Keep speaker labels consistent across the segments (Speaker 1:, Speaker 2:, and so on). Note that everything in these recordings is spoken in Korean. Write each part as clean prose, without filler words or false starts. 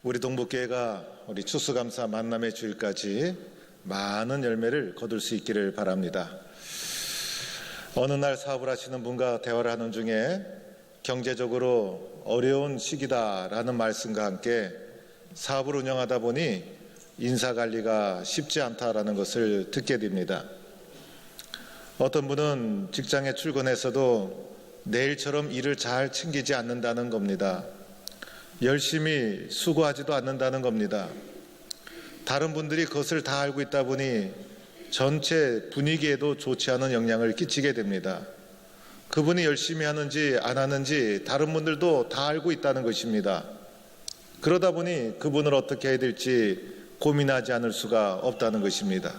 Speaker 1: 우리 동북교회가 우리 추수감사 만남의 주일까지 많은 열매를 거둘 수 있기를 바랍니다. 어느 날 사업을 하시는 분과 대화를 하는 중에 경제적으로 어려운 시기다라는 말씀과 함께 사업을 운영하다 보니 인사관리가 쉽지 않다라는 것을 듣게 됩니다. 어떤 분은 직장에 출근해서도 내일처럼 일을 잘 챙기지 않는다는 겁니다. 열심히 수고하지도 않는다는 겁니다. 다른 분들이 그것을 다 알고 있다 보니 전체 분위기에도 좋지 않은 영향을 끼치게 됩니다. 그분이 열심히 하는지 안 하는지 다른 분들도 다 알고 있다는 것입니다. 그러다 보니 그분을 어떻게 해야 될지 고민하지 않을 수가 없다는 것입니다.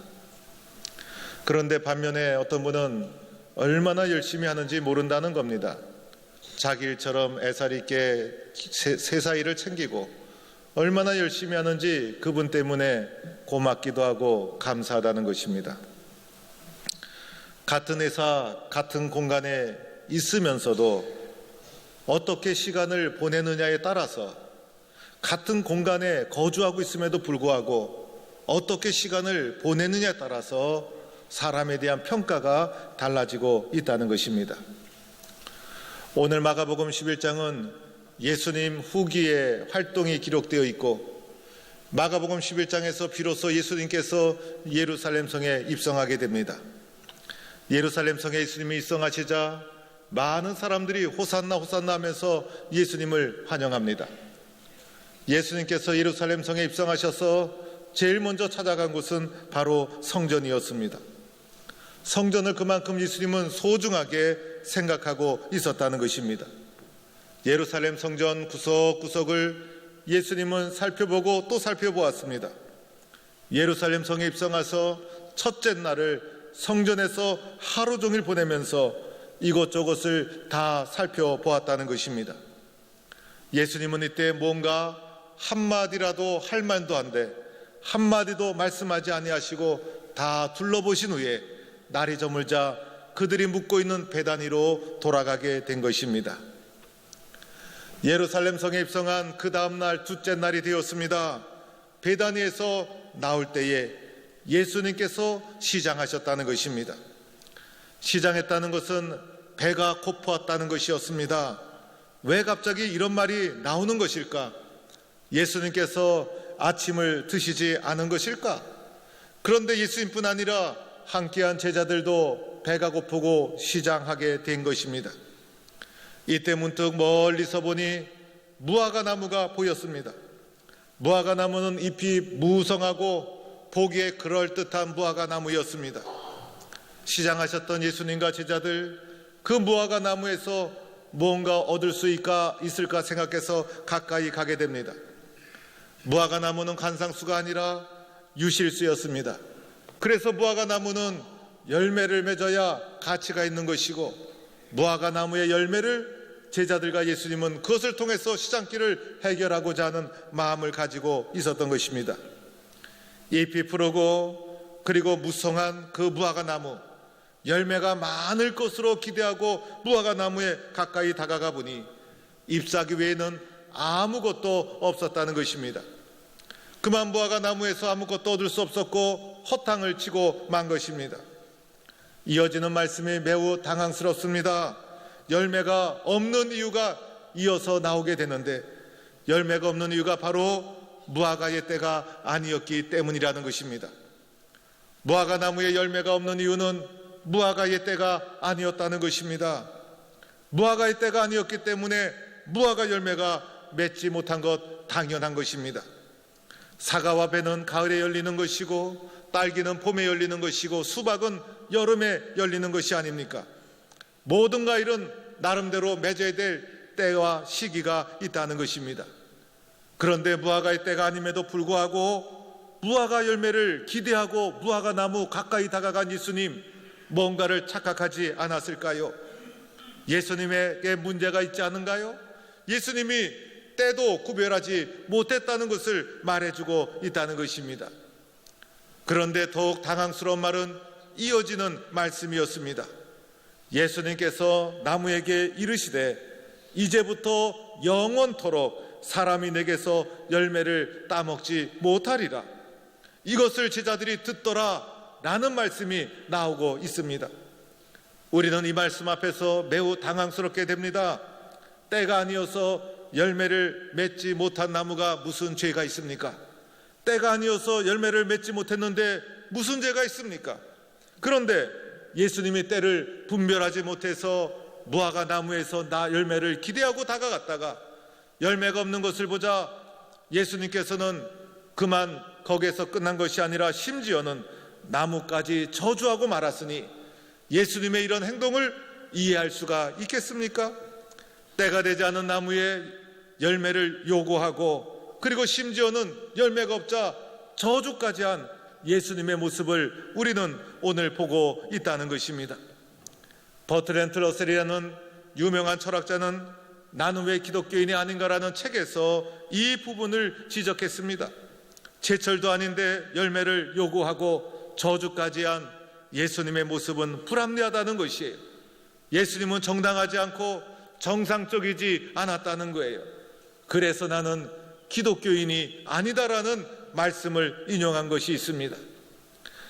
Speaker 1: 그런데 반면에 어떤 분은 얼마나 열심히 하는지 모른다는 겁니다. 자기 일처럼 애살 있게 세사 일을 챙기고 얼마나 열심히 하는지 그분 때문에 고맙기도 하고 감사하다는 것입니다. 같은 회사, 같은 공간에 있으면서도 어떻게 시간을 보내느냐에 따라서 같은 공간에 거주하고 있음에도 불구하고 어떻게 시간을 보내느냐에 따라서 사람에 대한 평가가 달라지고 있다는 것입니다. 오늘 마가복음 11장은 예수님 후기의 활동이 기록되어 있고 마가복음 11장에서 비로소 예수님께서 예루살렘 성에 입성하게 됩니다. 예루살렘 성에 예수님이 입성하시자 많은 사람들이 호산나 호산나 하면서 예수님을 환영합니다. 예수님께서 예루살렘 성에 입성하셔서 제일 먼저 찾아간 곳은 바로 성전이었습니다. 성전을 그만큼 예수님은 소중하게 생각하고 있었다는 것입니다. 예루살렘 성전 구석구석을 예수님은 살펴보고 또 살펴보았습니다. 예루살렘 성에 입성해서 첫째 날을 성전에서 하루 종일 보내면서 이곳저곳을 다 살펴보았다는 것입니다. 예수님은 이때 뭔가 한마디라도 할 만도 한데 한마디도 말씀하지 아니하시고 다 둘러보신 후에 날이 저물자 그들이 묵고 있는 베다니로 돌아가게 된 것입니다. 예루살렘 성에 입성한 그 다음 날 둘째 날이 되었습니다. 베다니에서 나올 때에 예수님께서 시장하셨다는 것입니다. 시장했다는 것은 배가 고팠다는 것이었습니다. 왜 갑자기 이런 말이 나오는 것일까? 예수님께서 아침을 드시지 않은 것일까? 그런데 예수님뿐 아니라 함께한 제자들도 배가 고프고 시장하게 된 것입니다. 이때 문득 멀리서 보니 무화과 나무가 보였습니다. 무화과 나무는 잎이 무성하고 보기에 그럴듯한 무화과 나무였습니다. 시장하셨던 예수님과 제자들 그 무화과 나무에서 뭔가 얻을 수 있을까 생각해서 가까이 가게 됩니다. 무화과 나무는 관상수가 아니라 유실수였습니다. 그래서 무화과 나무는 열매를 맺어야 가치가 있는 것이고 무화과 나무의 열매를 제자들과 예수님은 그것을 통해서 시장길을 해결하고자 하는 마음을 가지고 있었던 것입니다. 잎이 푸르고 그리고 무성한 그 무화과 나무, 열매가 많을 것으로 기대하고 무화과 나무에 가까이 다가가 보니 잎사귀 외에는 아무것도 없었다는 것입니다. 그만 무화과 나무에서 아무것도 얻을 수 없었고 허탕을 치고 만 것입니다. 이어지는 말씀이 매우 당황스럽습니다. 열매가 없는 이유가 이어서 나오게 되는데 열매가 없는 이유가 바로 무화과의 때가 아니었기 때문이라는 것입니다. 무화과 나무에 열매가 없는 이유는 무화과의 때가 아니었다는 것입니다. 무화과의 때가 아니었기 때문에 무화과 열매가 맺지 못한 것 당연한 것입니다. 사과와 배는 가을에 열리는 것이고 딸기는 봄에 열리는 것이고 수박은 여름에 열리는 것이 아닙니까? 모든 과일은 나름대로 맺어야 될 때와 시기가 있다는 것입니다. 그런데 무화과의 때가 아님에도 불구하고 무화과 열매를 기대하고 무화과 나무 가까이 다가간 예수님, 뭔가를 착각하지 않았을까요? 예수님에게 문제가 있지 않은가요? 예수님이 때도 구별하지 못했다는 것을 말해주고 있다는 것입니다. 그런데 더욱 당황스러운 말은 이어지는 말씀이었습니다. 예수님께서 나무에게 이르시되 이제부터 영원토록 사람이 내게서 열매를 따먹지 못하리라. 이것을 제자들이 듣더라 라는 말씀이 나오고 있습니다. 우리는 이 말씀 앞에서 매우 당황스럽게 됩니다. 때가 아니어서 열매를 맺지 못한 나무가 무슨 죄가 있습니까? 때가 아니어서 열매를 맺지 못했는데 무슨 죄가 있습니까? 그런데 예수님이 때를 분별하지 못해서 무화과 나무에서 열매를 기대하고 다가갔다가 열매가 없는 것을 보자 예수님께서는 그만 거기에서 끝난 것이 아니라 심지어는 나무까지 저주하고 말았으니 예수님의 이런 행동을 이해할 수가 있겠습니까? 때가 되지 않은 나무에 열매를 요구하고 그리고 심지어는 열매가 없자 저주까지 한 예수님의 모습을 우리는 오늘 보고 있다는 것입니다. 버트랜드 러셀이라는 유명한 철학자는 나는 왜 기독교인이 아닌가라는 책에서 이 부분을 지적했습니다. 제철도 아닌데 열매를 요구하고 저주까지 한 예수님의 모습은 불합리하다는 것이에요. 예수님은 정당하지 않고 정상적이지 않았다는 거예요. 그래서 나는 기독교인이 아니다라는 말씀을 인용한 것이 있습니다.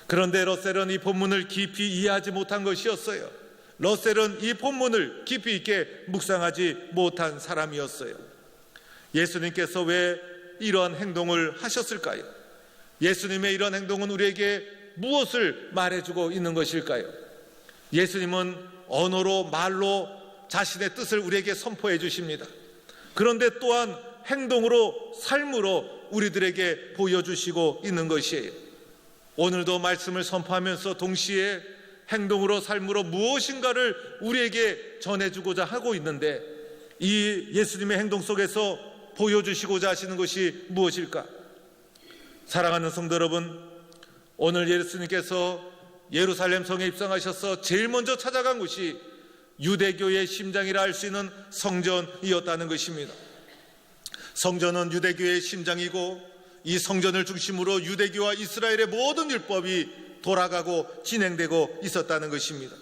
Speaker 1: 그런데 러셀은 이 본문을 깊이 이해하지 못한 것이었어요. 러셀은 이 본문을 깊이 있게 묵상하지 못한 사람이었어요. 예수님께서 왜 이러한 행동을 하셨을까요? 예수님의 이런 행동은 우리에게 무엇을 말해주고 있는 것일까요? 예수님은 언어로 말로 자신의 뜻을 우리에게 선포해 주십니다. 그런데 또한 행동으로 삶으로 우리들에게 보여주시고 있는 것이에요. 오늘도 말씀을 선포하면서 동시에 행동으로 삶으로 무엇인가를 우리에게 전해주고자 하고 있는데 이 예수님의 행동 속에서 보여주시고자 하시는 것이 무엇일까? 사랑하는 성도 여러분, 오늘 예수님께서 예루살렘 성에 입성하셔서 제일 먼저 찾아간 곳이 유대교의 심장이라 할 수 있는 성전이었다는 것입니다. 성전은 유대교의 심장이고 이 성전을 중심으로 유대교와 이스라엘의 모든 율법이 돌아가고 진행되고 있었다는 것입니다.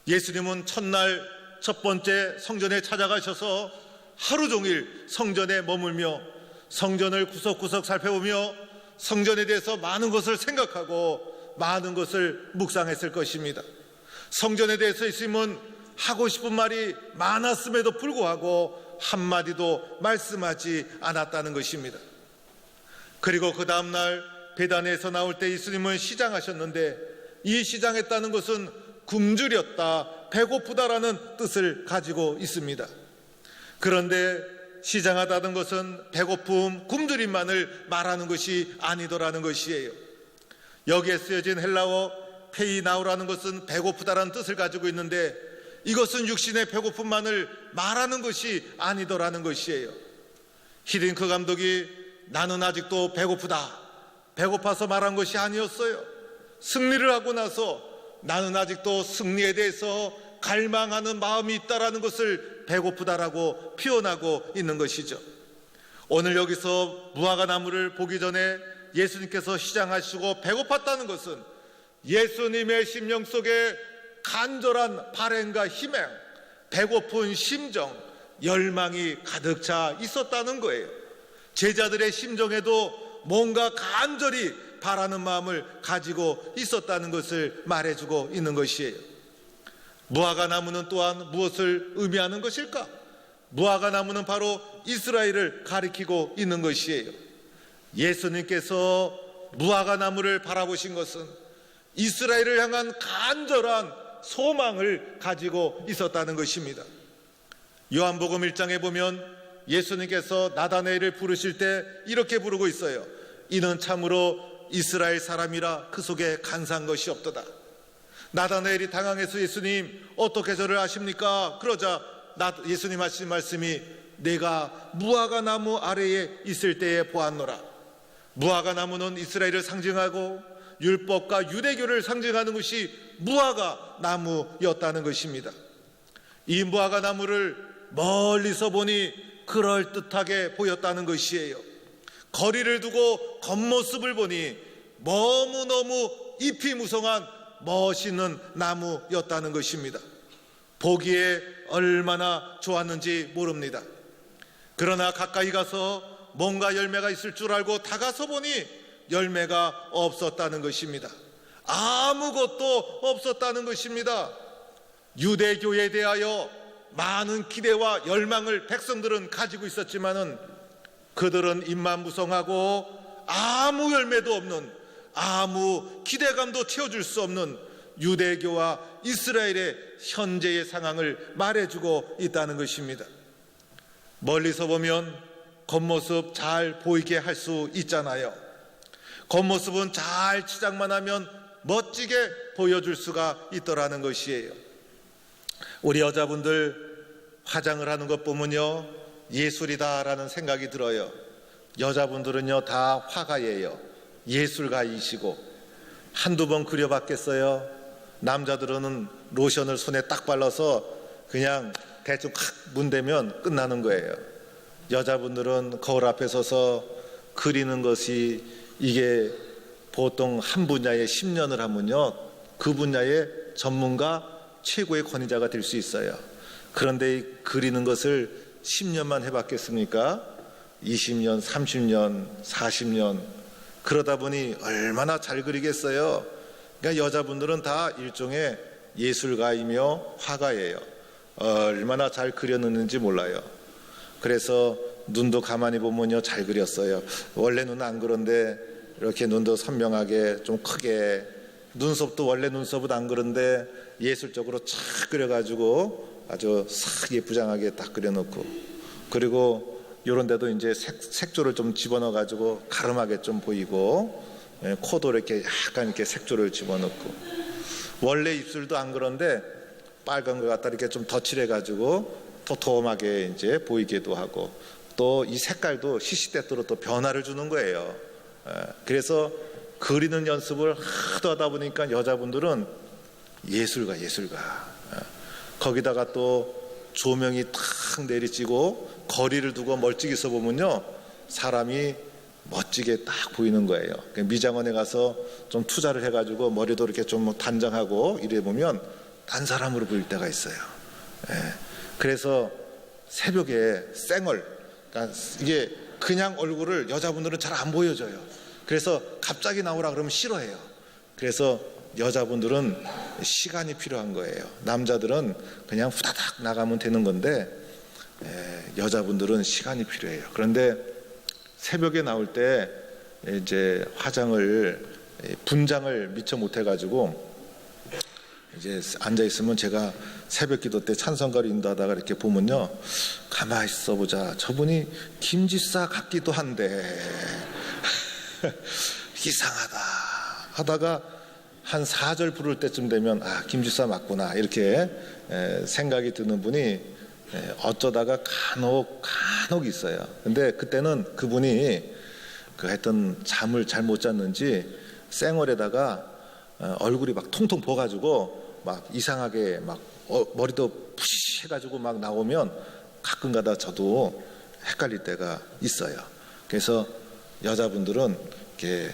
Speaker 1: 예수님은 첫날 첫 번째 성전에 찾아가셔서 하루 종일 성전에 머물며 성전을 구석구석 살펴보며 성전에 대해서 많은 것을 생각하고 많은 것을 묵상했을 것입니다. 성전에 대해서 예수님은 하고 싶은 말이 많았음에도 불구하고 한마디도 말씀하지 않았다는 것입니다. 그리고 그 다음날 베다니에서 나올 때 예수님은 시장하셨는데 이 시장했다는 것은 굶주렸다, 배고프다라는 뜻을 가지고 있습니다. 그런데 시장하다는 것은 배고픔, 굶주림만을 말하는 것이 아니더라는 것이에요. 여기에 쓰여진 헬라어 페이나우라는 것은 배고프다라는 뜻을 가지고 있는데 이것은 육신의 배고픔만을 말하는 것이 아니더라는 것이에요. 히딩크 감독이 나는 아직도 배고프다, 배고파서 말한 것이 아니었어요. 승리를 하고 나서 나는 아직도 승리에 대해서 갈망하는 마음이 있다라는 것을 배고프다라고 표현하고 있는 것이죠. 오늘 여기서 무화과 나무를 보기 전에 예수님께서 시장하시고 배고팠다는 것은 예수님의 심령 속에 간절한 바램과 희망, 배고픈 심정, 열망이 가득 차 있었다는 거예요. 제자들의 심정에도 뭔가 간절히 바라는 마음을 가지고 있었다는 것을 말해주고 있는 것이에요. 무화과 나무는 또한 무엇을 의미하는 것일까? 무화과 나무는 바로 이스라엘을 가리키고 있는 것이에요. 예수님께서 무화과 나무를 바라보신 것은 이스라엘을 향한 간절한 소망을 가지고 있었다는 것입니다. 요한복음 1장에 보면 예수님께서 나다나엘을 부르실 때 이렇게 부르고 있어요. 이는 참으로 이스라엘 사람이라 그 속에 간사한 것이 없도다. 나다나엘이 당황해서 예수님 어떻게 저를 아십니까? 그러자 예수님 하신 말씀이 내가 무화과 나무 아래에 있을 때에 보았노라. 무화과 나무는 이스라엘을 상징하고 율법과 유대교를 상징하는 것이 무화과 나무였다는 것입니다. 이 무화과 나무를 멀리서 보니 그럴듯하게 보였다는 것이에요. 거리를 두고 겉모습을 보니 너무너무 잎이 무성한 멋있는 나무였다는 것입니다. 보기에 얼마나 좋았는지 모릅니다. 그러나 가까이 가서 뭔가 열매가 있을 줄 알고 다가서 보니 열매가 없었다는 것입니다. 아무것도 없었다는 것입니다. 유대교에 대하여 많은 기대와 열망을 백성들은 가지고 있었지만은 그들은 입만 무성하고 아무 열매도 없는, 아무 기대감도 채워줄 수 없는 유대교와 이스라엘의 현재의 상황을 말해주고 있다는 것입니다. 멀리서 보면 겉모습 잘 보이게 할 수 있잖아요. 겉모습은 잘 치장만 하면 멋지게 보여줄 수가 있더라는 것이에요. 우리 여자분들 화장을 하는 것 보면요, 예술이다라는 생각이 들어요. 여자분들은요 다 화가예요. 예술가이시고 한두 번 그려봤겠어요? 남자들은 로션을 손에 딱 발라서 그냥 대충 문대면 끝나는 거예요. 여자분들은 거울 앞에 서서 그리는 것이, 이게 보통 한 분야에 10년을 하면요 그 분야의 전문가, 최고의 권위자가 될 수 있어요. 그런데 그리는 것을 10년만 해봤겠습니까? 20년, 30년, 40년 그러다 보니 얼마나 잘 그리겠어요. 그러니까 여자분들은 다 일종의 예술가이며 화가예요. 얼마나 잘 그려놓는지 몰라요. 그래서 눈도 가만히 보면요 잘 그렸어요. 원래 눈은 안 그런데 이렇게 눈도 선명하게 좀 크게, 눈썹도 원래 눈썹은 안 그런데 예술적으로 착 그려가지고 아주 싹 예쁘장하게 딱 그려놓고, 그리고 요런 데도 이제 색조를 좀 집어넣어가지고 가름하게 좀 보이고, 코도 이렇게 약간 이렇게 색조를 집어넣고, 원래 입술도 안 그런데 빨간 거 갖다 이렇게 좀 덧칠해가지고 도톰하게 이제 보이기도 하고, 또 이 색깔도 시시때때로 또 변화를 주는 거예요. 그래서 그리는 연습을 하도 하다 보니까 여자분들은 예술가. 거기다가 또 조명이 탁 내리쬐고 거리를 두고 멀찍이 서 보면요 사람이 멋지게 딱 보이는 거예요. 미장원에 가서 좀 투자를 해가지고 머리도 이렇게 좀 단장하고 이래 보면 딴 사람으로 보일 때가 있어요. 그래서 새벽에 쌩얼, 그러니까 이게 그냥 얼굴을 여자분들은 잘 안 보여줘요. 그래서 갑자기 나오라 그러면 싫어해요. 그래서 여자분들은 시간이 필요한 거예요. 남자들은 그냥 후다닥 나가면 되는 건데 여자분들은 시간이 필요해요. 그런데 새벽에 나올 때 이제 화장을 분장을 미처 못해가지고 이제 앉아 있으면, 제가 새벽기도 때 찬송가를 인도하다가 이렇게 보면요 가만히 있어 보자, 저분이 김지사 같기도 한데 이상하다 하다가 한 4절 부를 때쯤 되면 아 김지사 맞구나 이렇게 생각이 드는 분이 어쩌다가 간혹 있어요. 근데 그때는 그분이 하여튼 잠을 잘 못 잤는지 쌩얼에다가 얼굴이 막 통통 부어가지고 막 이상하게 막 머리도 푸시 해가지고 막 나오면 가끔가다 저도 헷갈릴 때가 있어요. 그래서 여자분들은 이렇게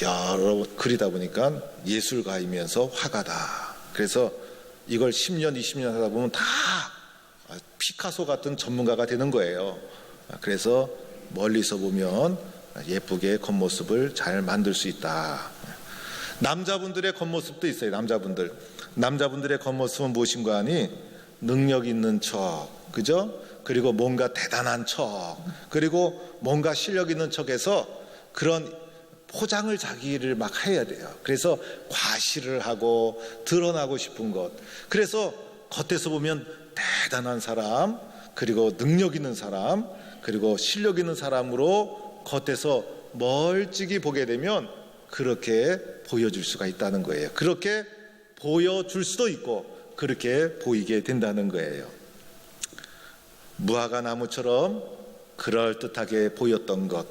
Speaker 1: 여러 그리다 보니까 예술가이면서 화가다. 그래서 이걸 10년, 20년 하다 보면 다 피카소 같은 전문가가 되는 거예요. 그래서 멀리서 보면 예쁘게 겉모습을 잘 만들 수 있다. 남자분들의 겉모습도 있어요. 남자분들의 겉모습은 무엇인가 하니 능력 있는 척, 그죠? 그리고 뭔가 대단한 척, 그리고 뭔가 실력 있는 척해서 그런 포장을 자기를 막 해야 돼요. 그래서 과시를 하고 드러나고 싶은 것. 그래서 겉에서 보면 대단한 사람, 그리고 능력 있는 사람, 그리고 실력 있는 사람으로 겉에서 멀찍이 보게 되면 그렇게 보여줄 수가 있다는 거예요. 그렇게 보여줄 수도 있고 그렇게 보이게 된다는 거예요. 무화과 나무처럼 그럴듯하게 보였던 것,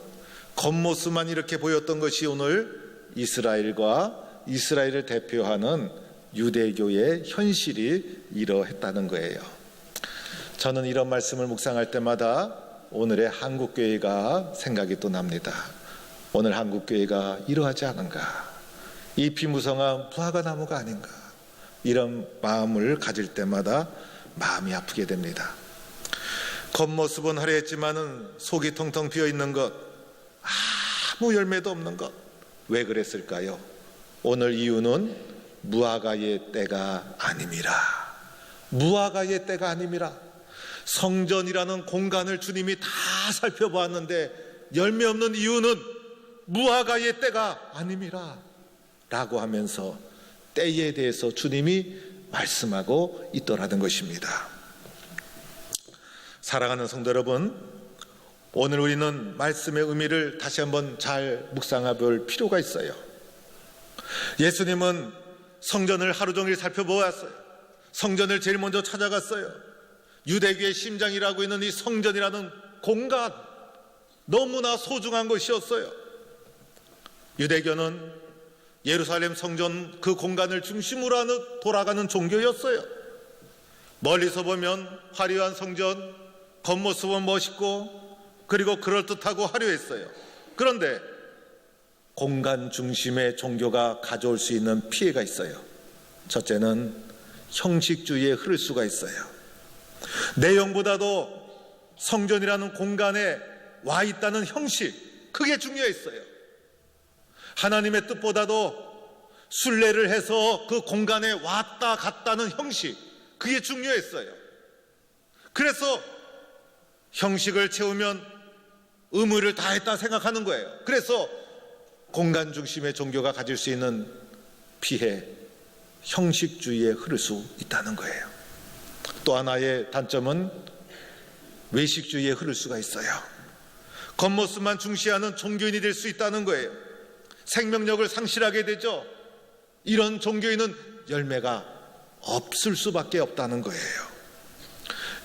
Speaker 1: 겉모습만 이렇게 보였던 것이 오늘 이스라엘과 이스라엘을 대표하는 유대교의 현실이 이러했다는 거예요. 저는 이런 말씀을 묵상할 때마다 오늘의 한국교회가 생각이 또 납니다. 오늘 한국교회가 이러하지 않은가? 잎이 무성한 무화과 나무가 아닌가? 이런 마음을 가질 때마다 마음이 아프게 됩니다. 겉모습은 화려했지만은 속이 텅텅 비어 있는 것, 아무 열매도 없는 것, 왜 그랬을까요? 오늘 이유는 무화과의 때가 아님이라. 무화과의 때가 아님이라. 성전이라는 공간을 주님이 다 살펴보았는데 열매 없는 이유는 무화과의 때가 아님이라 라고 하면서 때에 대해서 주님이 말씀하고 있더라는 것입니다. 사랑하는 성도 여러분, 오늘 우리는 말씀의 의미를 다시 한번 잘 묵상해 볼 필요가 있어요. 예수님은 성전을 하루 종일 살펴보았어요. 성전을 제일 먼저 찾아갔어요. 유대교의 심장이라고 있는 이 성전이라는 공간, 너무나 소중한 것이었어요. 유대교는 예루살렘 성전 그 공간을 중심으로 하는 돌아가는 종교였어요. 멀리서 보면 화려한 성전, 겉모습은 멋있고 그리고 그럴듯하고 화려했어요. 그런데 공간 중심의 종교가 가져올 수 있는 피해가 있어요. 첫째는 형식주의에 흐를 수가 있어요. 내용보다도 성전이라는 공간에 와 있다는 형식, 그게 중요했어요. 하나님의 뜻보다도 순례를 해서 그 공간에 왔다 갔다는 형식, 그게 중요했어요. 그래서 형식을 채우면 의무를 다했다 생각하는 거예요. 그래서 공간 중심의 종교가 가질 수 있는 피해, 형식주의에 흐를 수 있다는 거예요. 또 하나의 단점은 외식주의에 흐를 수가 있어요. 겉모습만 중시하는 종교인이 될 수 있다는 거예요. 생명력을 상실하게 되죠. 이런 종교인은 열매가 없을 수밖에 없다는 거예요.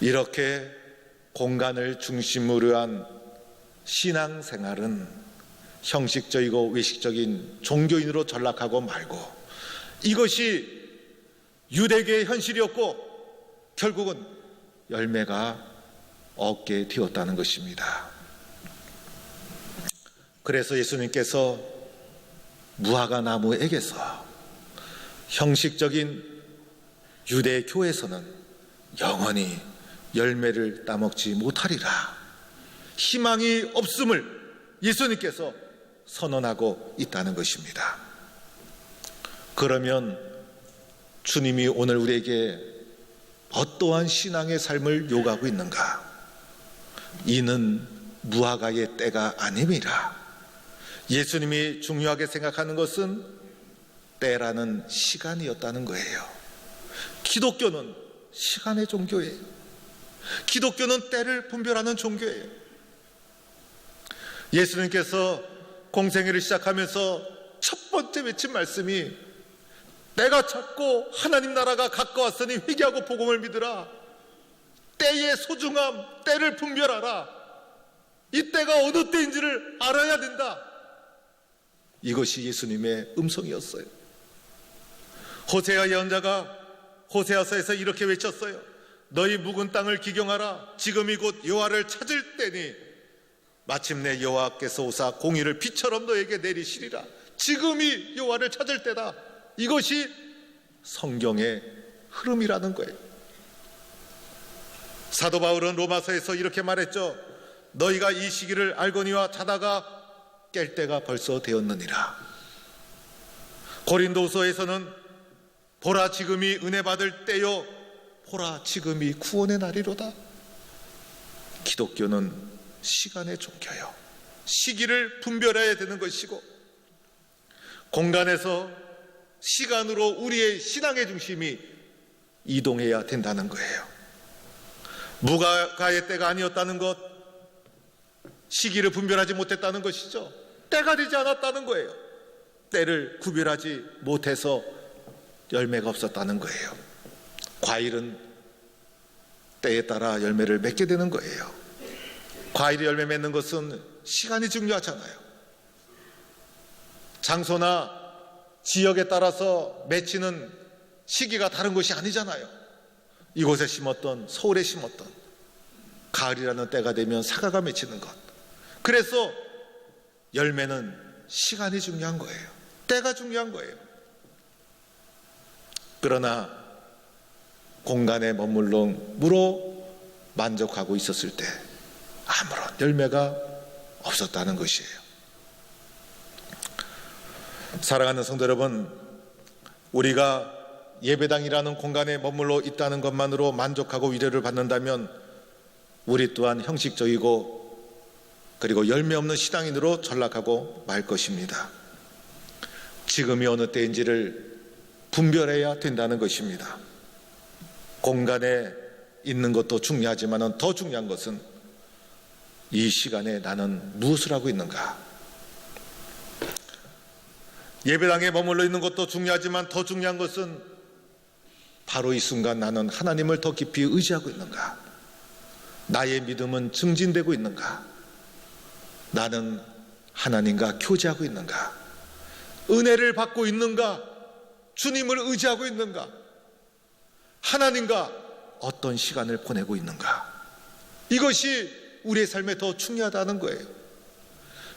Speaker 1: 이렇게 공간을 중심으로 한 신앙생활은 형식적이고 외식적인 종교인으로 전락하고 말고, 이것이 유대교의 현실이었고 결국은 열매가 없게 되었다는 것입니다. 그래서 예수님께서 무화과 나무에게서 형식적인 유대 교회에서는 영원히 열매를 따먹지 못하리라, 희망이 없음을 예수님께서 선언하고 있다는 것입니다. 그러면 주님이 오늘 우리에게 어떠한 신앙의 삶을 요구하고 있는가? 이는 무화과의 때가 아님이라. 예수님이 중요하게 생각하는 것은 때라는 시간이었다는 거예요. 기독교는 시간의 종교예요. 기독교는 때를 분별하는 종교예요. 예수님께서 공생애를 시작하면서 첫 번째 외친 말씀이 때가 찼고 하나님 나라가 가까웠으니 회개하고 복음을 믿으라. 때의 소중함, 때를 분별하라. 이 때가 어느 때인지를 알아야 된다. 이것이 예수님의 음성이었어요. 호세아 예언자가 호세아서에서 이렇게 외쳤어요. 너희 묵은 땅을 기경하라. 지금이 곧 여호와를 찾을 때니 마침내 여호와께서 오사 공의를 비처럼 너에게 내리시리라. 지금이 여호와를 찾을 때다. 이것이 성경의 흐름이라는 거예요. 사도 바울은 로마서에서 이렇게 말했죠. 너희가 이 시기를 알거니와 자다가 깰 때가 벌써 되었느니라. 고린도서에서는 보라 지금이 은혜 받을 때요, 보라 지금이 구원의 날이로다. 기독교는 시간의 종교요, 시기를 분별해야 되는 것이고 공간에서 시간으로 우리의 신앙의 중심이 이동해야 된다는 거예요. 무화과의 때가 아니었다는 것, 시기를 분별하지 못했다는 것이죠. 때가 되지 않았다는 거예요. 때를 구별하지 못해서 열매가 없었다는 거예요. 과일은 때에 따라 열매를 맺게 되는 거예요. 과일이 열매 맺는 것은 시간이 중요하잖아요. 장소나 지역에 따라서 맺히는 시기가 다른 것이 아니잖아요. 이곳에 심었던, 서울에 심었던, 가을이라는 때가 되면 사과가 맺히는 것. 그래서 열매는 시간이 중요한 거예요. 때가 중요한 거예요. 그러나 공간에 머물러 만족하고 있었을 때 아무런 열매가 없었다는 것이에요. 사랑하는 성도 여러분, 우리가 예배당이라는 공간에 머물러 있다는 것만으로 만족하고 위로를 받는다면 우리 또한 형식적이고 그리고 열매 없는 신앙인으로 전락하고 말 것입니다. 지금이 어느 때인지를 분별해야 된다는 것입니다. 공간에 있는 것도 중요하지만 더 중요한 것은 이 시간에 나는 무엇을 하고 있는가. 예배당에 머물러 있는 것도 중요하지만 더 중요한 것은 바로 이 순간 나는 하나님을 더 깊이 의지하고 있는가. 나의 믿음은 증진되고 있는가. 나는 하나님과 교제하고 있는가. 은혜를 받고 있는가. 주님을 의지하고 있는가. 하나님과 어떤 시간을 보내고 있는가. 이것이 우리의 삶에 더 중요하다는 거예요.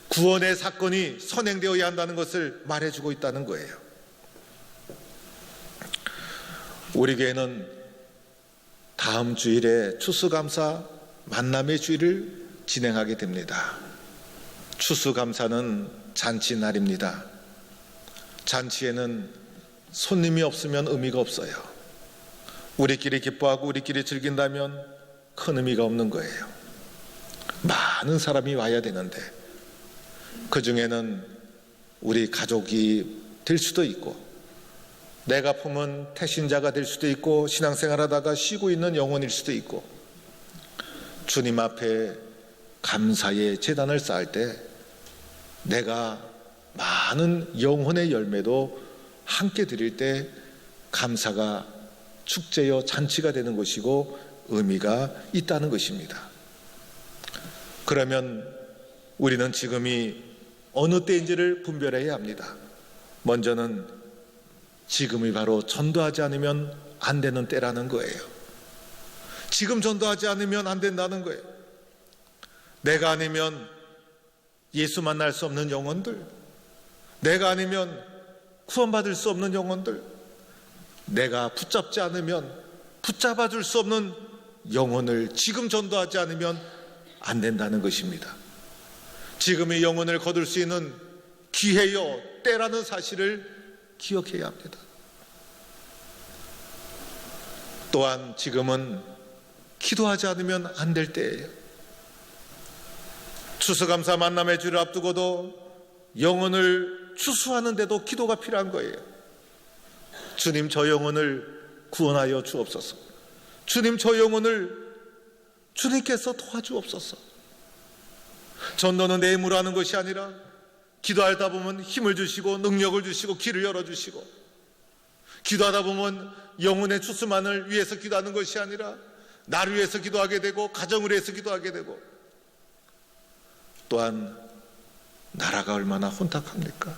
Speaker 1: 구원의 사건이 선행되어야 한다는 것을 말해주고 있다는 거예요. 우리 교회는 다음 주일에 추수감사 만남의 주일을 진행하게 됩니다. 추수감사는 잔치날입니다. 잔치에는 손님이 없으면 의미가 없어요. 우리끼리 기뻐하고 우리끼리 즐긴다면 큰 의미가 없는 거예요. 많은 사람이 와야 되는데 그 중에는 우리 가족이 될 수도 있고 내가 품은 태신자가 될 수도 있고 신앙생활하다가 쉬고 있는 영혼일 수도 있고 주님 앞에 감사의 제단을 쌓을 때 내가 많은 영혼의 열매도 함께 드릴 때 감사가 축제여 잔치가 되는 것이고 의미가 있다는 것입니다. 그러면 우리는 지금이 어느 때인지를 분별해야 합니다. 먼저는 지금이 바로 전도하지 않으면 안 되는 때라는 거예요. 지금 전도하지 않으면 안 된다는 거예요. 내가 아니면 예수 만날 수 없는 영혼들, 내가 아니면 구원받을 수 없는 영혼들, 내가 붙잡지 않으면 붙잡아줄 수 없는 영혼을 지금 전도하지 않으면 안 된다는 것입니다. 지금의 영혼을 거둘 수 있는 기회요 때라는 사실을 기억해야 합니다. 또한 지금은 기도하지 않으면 안 될 때예요. 추수감사 만남의 주를 앞두고도 영혼을 추수하는데도 기도가 필요한 거예요. 주님, 저 영혼을 구원하여 주옵소서. 주님, 저 영혼을 주님께서 도와주옵소서. 전도는 내 힘으로 하는 것이 아니라 기도하다 보면 힘을 주시고 능력을 주시고 길을 열어주시고, 기도하다 보면 영혼의 추수만을 위해서 기도하는 것이 아니라 나를 위해서 기도하게 되고 가정을 위해서 기도하게 되고, 또한 나라가 얼마나 혼탁합니까?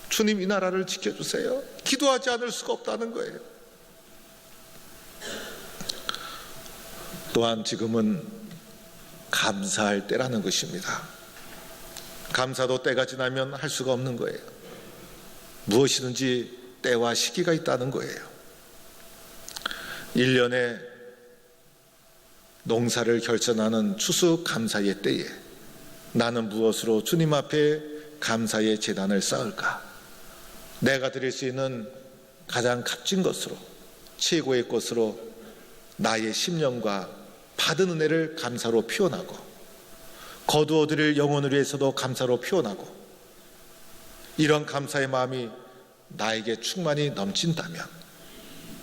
Speaker 1: 주님, 이 나라를 지켜주세요. 기도하지 않을 수가 없다는 거예요. 또한 지금은 감사할 때라는 것입니다. 감사도 때가 지나면 할 수가 없는 거예요. 무엇이든지 때와 시기가 있다는 거예요. 1년에 농사를 결전하는 추수감사의 때에 나는 무엇으로 주님 앞에 감사의 제단을 쌓을까? 내가 드릴 수 있는 가장 값진 것으로, 최고의 것으로 나의 심령과 받은 은혜를 감사로 표현하고, 거두어 드릴 영혼을 위해서도 감사로 표현하고, 이런 감사의 마음이 나에게 충만히 넘친다면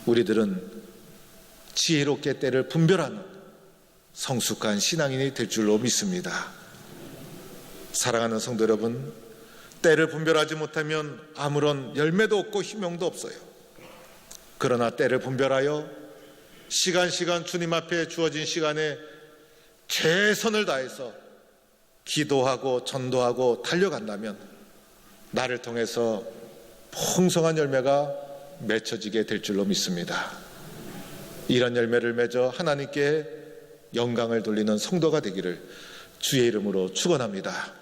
Speaker 1: 우리들은 지혜롭게 때를 분별하는 성숙한 신앙인이 될 줄로 믿습니다. 사랑하는 성도 여러분, 때를 분별하지 못하면 아무런 열매도 없고 희망도 없어요. 그러나 때를 분별하여 시간 주님 앞에 주어진 시간에 최선을 다해서 기도하고 전도하고 달려간다면 나를 통해서 풍성한 열매가 맺혀지게 될 줄로 믿습니다. 이런 열매를 맺어 하나님께 영광을 돌리는 성도가 되기를 주의 이름으로 축원합니다.